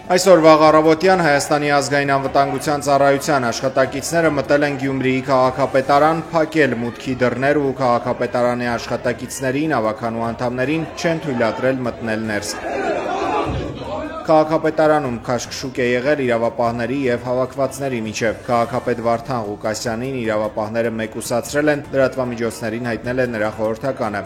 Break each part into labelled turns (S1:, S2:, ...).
S1: Այսօր վաղ առավոտյան Հայաստանի ազգային անվտանգության ծառայության աշխատակիցները մտել են Գյումրիի քաղաքապետարան, փակել մուտքի դռներ ու քաղաքապետարանի աշխատակիցներին, ավականու անդամներին չեն թույլատրել մտնել ներս։ Քաղաքապետարանում քաշքշուկ է եղել իրավապահների և հավաքվածների միջև։ Քաղաքապետ Վարդան Ղուկասյանին իրավապահները մեկուսացրել են, լրատվամիջոցներին հայտնել է նրա խորհրդականը։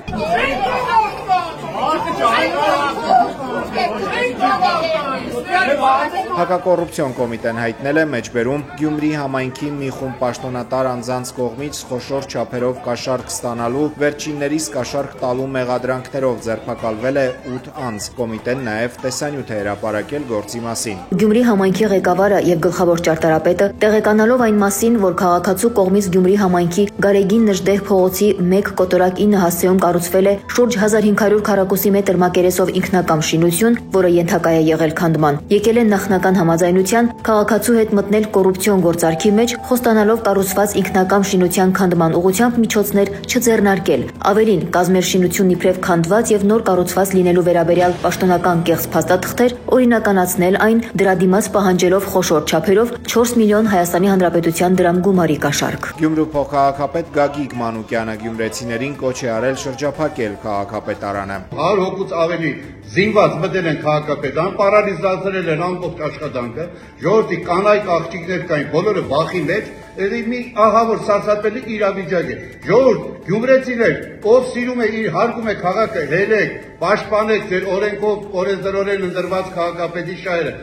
S1: Հակակոռուպցիոն կոմիտեն հայտնել է մեջբերում Գյումրի համայնքի մի խումբ պաշտոնատար անձանց կողմից խոշոր չափերով կաշառք ստանալու, վերջիններիս կաշառք տալու մեղադրանքներով ձերբակալվել է 8 անձ։ Կոմիտեն նաև տեսանյութ է հրապարակել գործի մասին։
S2: Գյումրի համայնքի ղեկավարը եւ գլխավոր ճարտարապետը տեղեկանալով այն մասին, որ քաղաքացու կողմից Գյումրի համայնքի Գարեգին Նժդեհ փողոցի 1 կոտորակ 9 հասցեում կառուցվել է շուրջ 1500 քառակուսի մետր մակերեսով ինքնակամ շինություն, որը ենթակա է եղել քանդման։ Եկել են նախնական համաձայնության քաղաքացու հետ մտնել կոռուպցիոն գործարքի մեջ, խոստանալով կառուցված ինքնակամ շինության քանդման ուղղությամբ միջոցներ չձեռնարկել։ Ավելին, կազմել շինությունն իբրև քանդված եւ նոր կառուցված լինելու վերաբերյալ պաշտոնական կեղծ փաստաթղթեր, օրինականացնել այն, դրա դիմաց պահանջելով խոշոր չափերով 4 միլիոն Հայաստանի Հանրապետության դրամ գումարի կաշառք։
S1: Գյումրու փոխքաղաքապետ Գագիկ Մանուկյանը գյումրեցիներին կոչ է արել շրջափակել քաղաքապետարանը։
S3: 100 հոգուց ավելի զինված մտել են քաղաքապետարան, պարալիզացրել են ամբողջ աշխատանքը, ժողովրդի կանայք աղջիկներ կային, բոլորը վախի մեջ, մի ահավոր սարսափելի իրավիճակ է։ Ժողովուրդ, գյումրեցիներ, ով սիրում է իր հարգում է քաղաքը, հելեք, պաշտպանեք ձեր օրենքով, օրենսդրորեն ընտրված քաղաքապետի շահերը,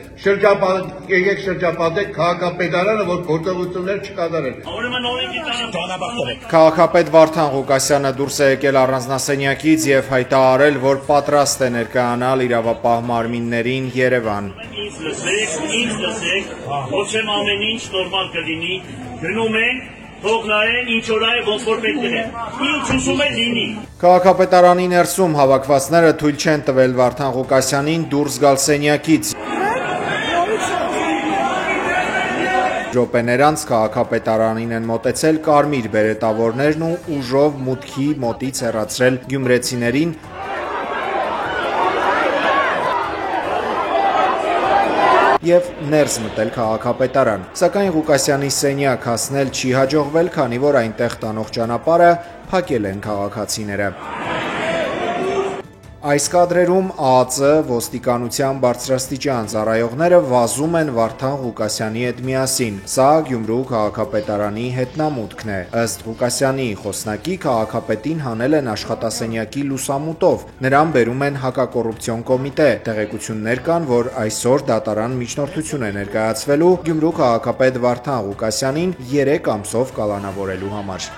S3: եկեք շրջապատեք քաղաքապետարանը, որ գործողություններ չկատարեն։
S1: Քաղաքապետ Վարդան Ղուկասյանը դուրս է եկել առանձնասենյակից եւ հայտարարել, որ պատրաստ է ներկայանալ իրավապահ մարմիններին Երևան։
S4: Ինձ լսեք, ոչ եմ ամեն ինչ նորմալ կլինի, գնում ենք, թող նայեն, ինչ օր է, ոնց որ պետք է։ Ինչ ուզում է լինի։
S1: Քաղաքապետարանի ներսում հավաքվածները թույլ չեն տվել Վարդան Ղուկասյանին դուրս գալ սենյակից։ Րոպեներ անց քաղաքապետարանին են մոտեցել կարմիր բերետավորներն ու ուժով մուտքի մոտից հեռացրել գյումրեցիներին և ներս մտել քաղաքապետարան։ Սակայն Ղուկասյանի սենյակ հասնել չի հաջողվել, քանի որ այնտեղ տանող ճանապարհը փակել են քաղաքացիները։ Այս կադրերում ԱԱԾ ոստիկանության բարձրաստիճան ծառայողները վազում են Վարդան Ղուկասյանի հետ միասին։ Սա Գյումրու քաղաքապետարանի հետնամուտքն է։ Ըստ Ղուկասյանի խոսնակի, քաղաքապետին հանել են աշխատասենյակի լուսամուտով։ Նրան բերում են հակակոռուպցիոն կոմիտե։ Տեղեկություններ կան, որ այսօր դատարան միջնորդություն է ներկայացվելու Գյումրու քաղաքապետ Վարդան Ղուկասյանին 3 ամսով կալանավորելու համար։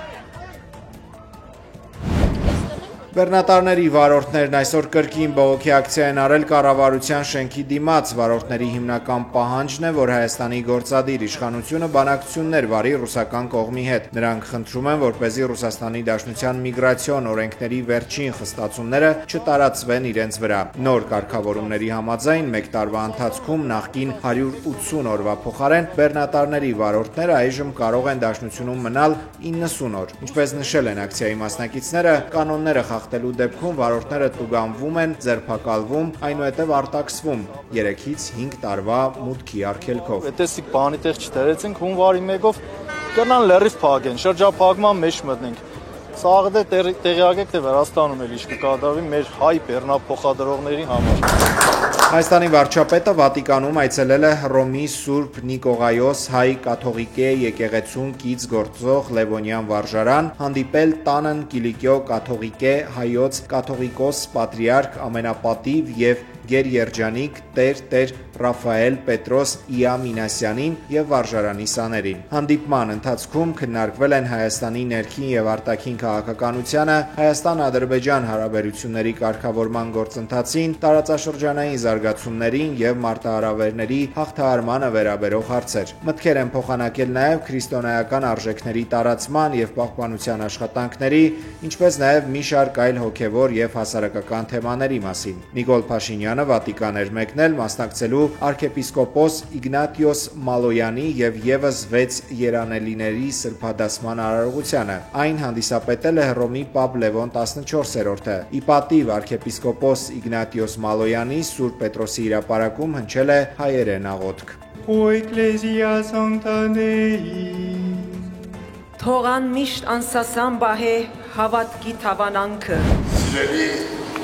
S1: Բեռնատարների վարորդներն այսօր կրկին բողոքի ակցիա են արել կառավարության շենքի դիմաց։ Վարորդների հիմնական պահանջն է, որ Հայաստանի գործադիր իշխանությունը բանակցություններ վարի ռուսական կողմի հետ։ Նրանք խնդրում են, որպեսզի Ռուսաստանի Դաշնության միգրացիոն օրենքների վերջին խստացումները չտարածվեն իրենց վրա։ Նոր կարգավորումների համաձայն մեկ տարվա ընթացքում նախկին 180 օրվա փոխարեն բեռնատարների վարորդները այժմ կարող են Դաշնությունում մնալ 90 օր։ Ինչպես նշել են ակցիայի մասնակիցները, կանոնները խախտելու դեպքում վարորդները տուգանվում են, ձերբակալվում, այնուհետև արտաքսվում 3-ից 5 տարվա մուտքի արգելքով։
S5: Այդտեսի բանի տեղ չտերեցինք, հունվարի 1-ով կնան լրիվ փակեն, շրջափակման մեջ մտնենք։ Սաղ դե տեղյակ եք, թե Վրաստանում էլ ինչ կկատարվի մեր հայ բեռնափոխադրողների համար։
S1: Հայաստանի վարչապետը Վատիկանում այցելել է Հռոմի Սուրբ Նիկողայոս հայ կաթողիկե եկեղեցուն կից գործող Լևոնյան վարժարան, հանդիպել տանն Կիլիկիո կաթողիկե հայոց կաթողիկոս պատրիարք ամենապատիվ եւ գերերջանիկ Տեր Ռաֆայել Պետրոս Իա Մինասյանին եւ վարժարանի սաներին։ Հանդիպման ընթացքում քննարկվել են Հայաստանի ներքին եւ արտաքին քաղաքականությանը, Հայաստան-Ադրբեջան հարաբերությունների կարգավորման գործընթացին, տարածաշրջանային զարգացումներին եւ մարտահրավերների հաղթահարմանը վերաբերող հարցեր։ Մտքեր են փոխանակել նաեւ քրիստոնեական արժեքների տարածման եւ պահպանության աշխատանքների, ինչպես նաեւ մի շարք այլ հոգեվոր եւ հասարակական թեմաների մասին։ Նիկոլ Փաշինյանը Հարությունյանը Վատիկան էր մեկնել մասնակցելու arczepiskopos Իգնատիոս Մալոյանի եւ եւս 6 երանելիների սրբադասման արարողությանը։ Այն հանդիսապետել է Հռոմի Պապ Լևոն 14-րդը։ Ի պատիվ arczepiskopos Իգնատիոս Մալոյանի Սուրբ Պետրոսի հրապարակում հնչել է հայերեն աղոթք։
S6: O Ecclesia Sancta Dei
S7: Թողան միշտ անսասան բահե հավատքի թավանանքը։
S8: Սիրելի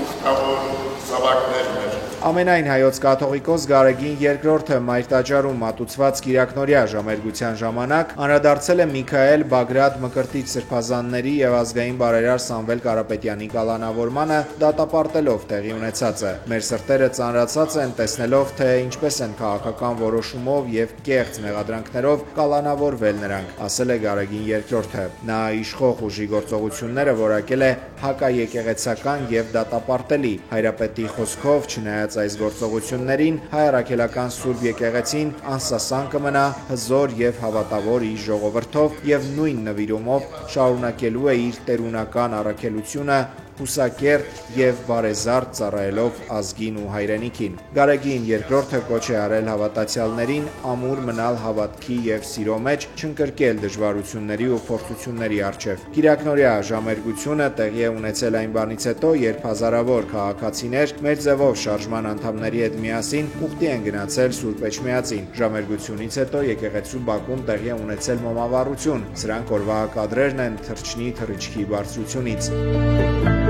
S8: ուխտավոր զավակներ
S1: Ամենայն հայոց կաթողիկոս Գարեգին II-ը Մայր տաճարում մատուցված Կիրակնօրյա ժամերգության ժամանակ անդրադարձել է Միքայել Բագրատ Մկրտիչ սրբազանների եւ ազգային բարերար Սամվել Կարապետյանի կալանավորմանը դատապարտելով տեղի ունեցածը։ Մեր սրտերը ծանրացած են տեսնելով, թե ինչպես են քաղաքական որոշումով եւ կեղծ մեղադրանքներով կալանավորվել նրանք, ասել է Գարեգին II-ը։ Նա իշխող ուժի գործողությունները որակել է հակաեկեղեցական եւ դատապարտելի։ Հայրապետի խոսքով չնայած այս գործողություններին հայ առաքելական Սուրբ եկեղեցին անսասան կմնա հզոր եւ հավատավոր իր ժողովրդով եւ նույն նվիրումով շարունակելու է իր տերունական առաքելությունը հուսակերտ եւ բարեզարդ ծառայելով ազգին ու հայրենիքին։ Գարեգին II-ը կոչ է արել հավատացյալներին ամուր մնալ հավատքի եւ սիրո մեջ, չընկրկել դժվարությունների ու փորձությունների առջեւ։ Կիրակնօրյա ժամերգությունը տեղի է ունեցել այն բանից հետո, երբ հազարավոր քաղաքացիներ մեր ձևով շարժման անդամների հետ միասին ուխտի են գնացել Սուրբ Էջմիածին։ Ժամերգությունից հետո եկեղեցու բակում տեղի է ունեցել մոմավառություն։ Սրանք օրվա կադրերն են թռչնի թռիչքի բարձրությունից։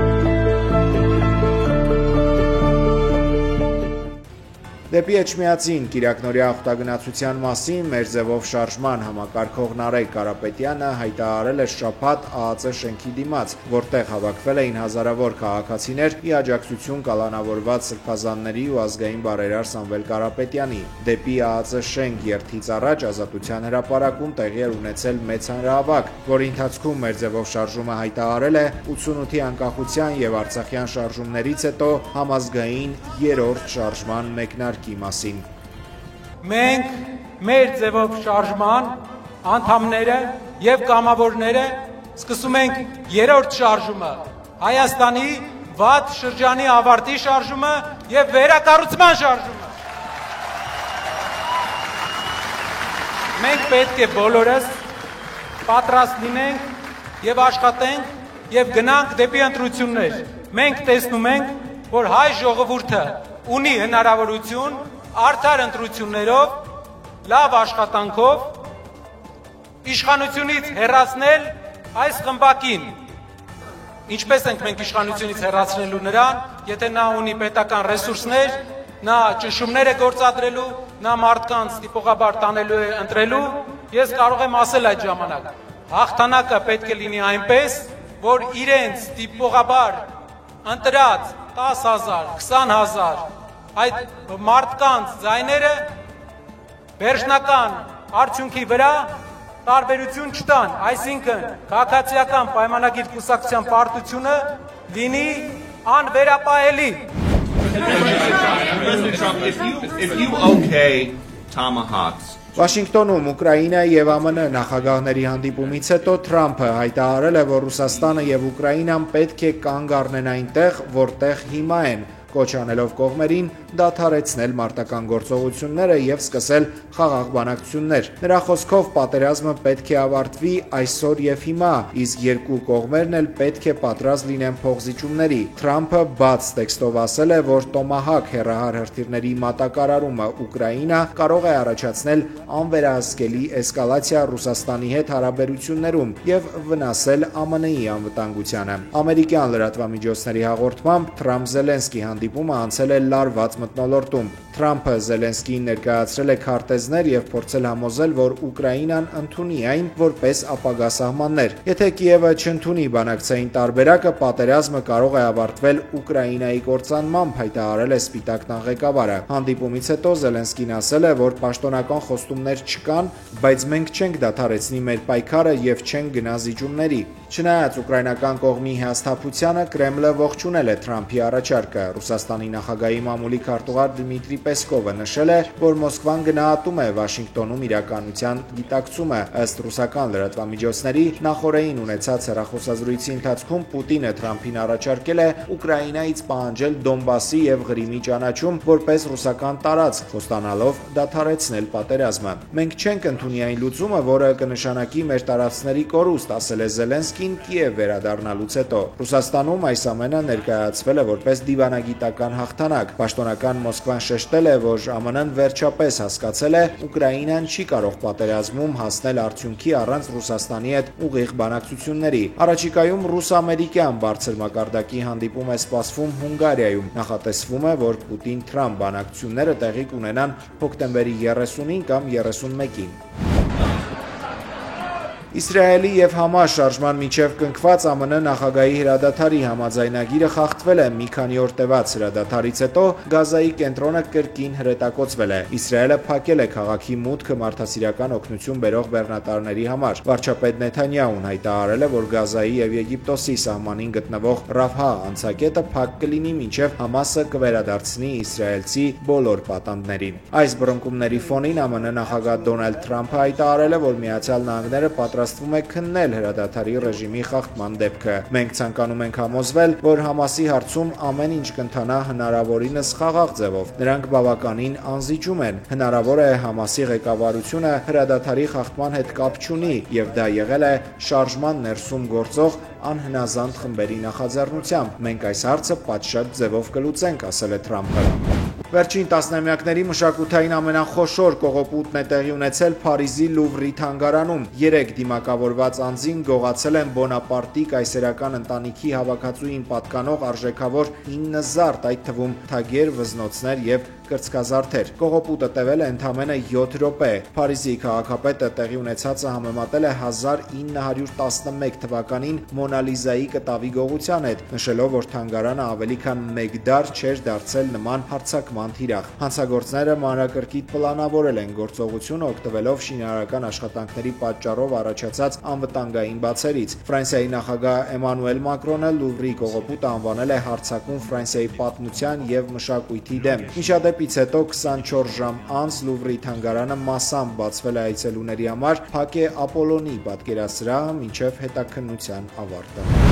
S1: Դեպի Էջմիածին Կիրակնօրյա աղտագնացության մասին մեր ձևով շարժման համակարգող Նարեկ Կարապետյանը հայտարարել է շաբաթ ԱԱԾ շենքի դիմաց, որտեղ հավաքվել էին հազարավոր քաղաքացիներ ի աջակցություն կալանավորված սրբազանների ու ազգային բարերար Սամվել Կարապետյանի։ Դեպի ԱԱԾ շենք երթից առաջ Ազատության հրապարակում տեղի էր ունեցել մեծ հանրահավաք, որի ընթացքում մեր ձևով շարժումը հայտարարել է 88-ի անկախության եւ Արցախյան շարժումներից հետո համազգային երրորդ շարժման մեկնարկի մասին։
S6: Մենք մեր ձևով շարժման անդամները եւ կամավորները սկսում ենք երրորդ շարժումը, Հայաստանի վատ շրջանի ավարտի շարժումը եւ վերակառուցման շարժումը։ Մենք պետք է բոլորս պատրաստ լինենք եւ աշխատենք եւ գնանք դեպի ընտրություններ։ Մենք տեսնում ենք, որ հայ ժողովուրդը ունի հնարավորություն արդար ընտրություններով, լավ աշխատանքով իշխանությունից հեռացնել այս խմբակին։ Ինչպես ենք մենք իշխանությունից հեռացնելու նրան, եթե նա ունի պետական ռեսուրսներ, նա ճնշումներ է գործադրելու, նա մարդկանց տիպողաբար տանելու է ընտրելու, ես կարող եմ ասել այդ ժամանակ, հաղթանակը պետք է լինի այնպես, որ իրենց տիպողաբար ընտրած 10,000, 20,000 այդ մարդկանց ձայները վերջնական արդյունքի վրա տարբերություն չտան, այսինքն քաղաքացիական պայմանագիր կուսակցության պարտությունը լինի անվերապահելի։
S9: If you okay tomahawks
S1: Վաշինգտոնում Ուկրաինա եւ ԱՄՆ նախագահների հանդիպումից հետո Թրամփը հայտարարել է, որ Ռուսաստանը եւ Ուկրաինան պետք է կանգ առնեն այնտեղ, որտեղ հիմա են, կոչ անելով կողմերին դադարեցնել մարտական գործողությունները եւ սկսել խաղաղ բանակցություններ։ Նրա խոսքով պատերազմը պետք է ավարտվի այսօր եւ հիմա, իսկ երկու կողմերն էլ պետք է պատրաստ լինեն փոխզիջումների։ Թրամփը բաց տեքստով ասել է, որ Տոմահակ հեռահար հրթիռների մատակարարումը Ուկրաինա կարող է առաջացնել անվերահսկելի էսկալացիա Ռուսաստանի հետ հարաբերություններում եւ վնասել ԱՄՆ-ի անվտանգությանը։ Ամերիկյան լրատվամիջոցների հաղորդմամբ Թրամփ-Զելենսկի հանդիպումը անցել է լարված մթնոլորտում։ Թրամփը Զելենսկիին ներկայացրել է քարտեզներ եւ փորձել համոզել, որ Ուկրաինան ընդունի այն որպես ապագա սահմաններ։ Եթե Կիևը չընդունի բանակցային տարբերակը, պատերազմը կարող է ավարտվել Ուկրաինայի կործանմամբ, հայտարարել է Սպիտակ տան ղեկավարը։ Հանդիպումից հետո Զելենսկին ասել է, որ պաշտոնական խոստումներ չկան, բայց մենք չենք դադարեցնի մեր պայքարը եւ չենք գնա զիջումների։ Չնայած ուկրաինական կողմի հիասթափությանը, Կրեմլը ողջունել է Թրամփի առաջարկը։ Ռուսաստանի նախագահի մամուլի քարտուղար Դմիտրի Պեսկովը նշել է, որ Մոսկվան գնահատում է Վաշինգտոնում իրականության գիտակցումը։ Ըստ ռուսական լրատվամիջոցների, նախօրեին ունեցած հեռախոսազրույցի ընթացքում Պուտինը Թրամփին առաջարկել է Ուկրաինայից պահանջել Դոնբասի եւ Ղրիմի ճանաչում որպես ռուսական տարածք, խոստանալով դադարեցնել պատերազմը։ Մենք չենք ընդունի այն լուծումը, որը կնշանակի մեր տարածքների կորուստ, ասել է Զելենսկին Կիև վերադառնալուց հետո։ Ռուսաստանում այս ամենը ներկայացվել է որպես դիվանագիտական հաղթանակ։ Պաշտոնական Մոսկվան շեշտել է, որ ԱՄՆ-ն վերջապես հասկացել է, Ուկրաինան չի կարող պատերազմում հասնել արդյունքի առանց Ռուսաստանի հետ ուղիղ բանակցությունների։ Առաջիկայում ռուս-ամերիկյան բարձր մակարդակի հանդիպում է սպասվում Հունգարիայում։ Նախատեսվում է, որ Պուտին-Թրամփ բանակցությունները տեղի կունենան հոկտեմբերի 30-ին կամ 31-ին։ Իսրայելի եւ Համաս շարժման միջև կնքված ԱՄՆ նախագահի հրադադարի համաձայնագիրը խախտվել է մի քանի օր տևած հրադադարից հետո Գազայի կենտրոնը կրկին հրետակոծվել է։ Իսրայելը փակել է քաղաքի մուտքը մարդասիրական օգնություն բերող բեռնատարների համար։ Վարչապետ Նեթանյահուն հայտարարել է, որ Գազայի եւ Եգիպտոսի սահմանին գտնվող Ռաֆահ անցակետը փակ կլինի, մինչև Համասը կվերադարձնի իսրայելցի բոլոր պատանդներին։ Այս բռնկումների ֆոնին ԱՄՆ նախագահ Դոնալդ Թրամփը հայտարարել է, որ Միացյալ Նահանգները պատրաստվում է քննել հրադադարի ռեժիմի խախտման դեպքը։ Մենք ցանկանում ենք համոզվել, որ Համասի հարցում ամեն ինչ կընթանա հնարավորինս խաղաղ ձևով։ Նրանք բավականին անզիջում են։ Հնարավոր է Համասի ղեկավարությունը հրադադարի խախտման հետ կապ չունի, եւ դա եղել է շարժման ներսում գործող անհնազանդ խմբերի նախաձեռնությամբ։ Մենք այս հարցը պատշաճ ձևով կլուծենք, ասել է Թրամփը։ Վերջին տասնամյակների մշակութային ամենախոշոր կողոպուտն է տեղի ունեցել Փարիզի Լուվրի թանգարանում։ 3 դիմակավորված անձին գողացել են Բոնապարտի կայսերական ընտանիքի հավաքածուին պատկանող արժեքավոր 9 զարդ, այդ թվում թագեր, վզնոցներ եւ կրծքազարդեր։ Կողոպուտը տևել է ընդամենը 7 րոպե։ Փարիզի քաղաքապետը տեղի ունեցածը համեմատել է 1911 թվականին Մոնալիզայի կտավի գողության հետ, նշելով, որ թանգարանը ավելի քան 1 դար չէր դարձել նման հարձակման թիրախ։ Հանցագործները մանրակրկիտ պլանավորել են գործողությունը, օգտվելով շինարարական աշխատանքների պատճառով առաջացած անվտանգային բացերից։ Ֆրանսիայի նախագահ Էմանուել Մակրոնը Լուվրի կողոպուտը անվանել է հարձակում Ֆրանսիայի պատմության եւ մշակույթի դեմ։ Միջադեպից հետո 24 ժամ անց Լուվրի թանգարանը մասամբ բացվել է այցելուների համար, փակ է Ապոլոնի պատկերասրահը մինչև հետաքննության ավարտը։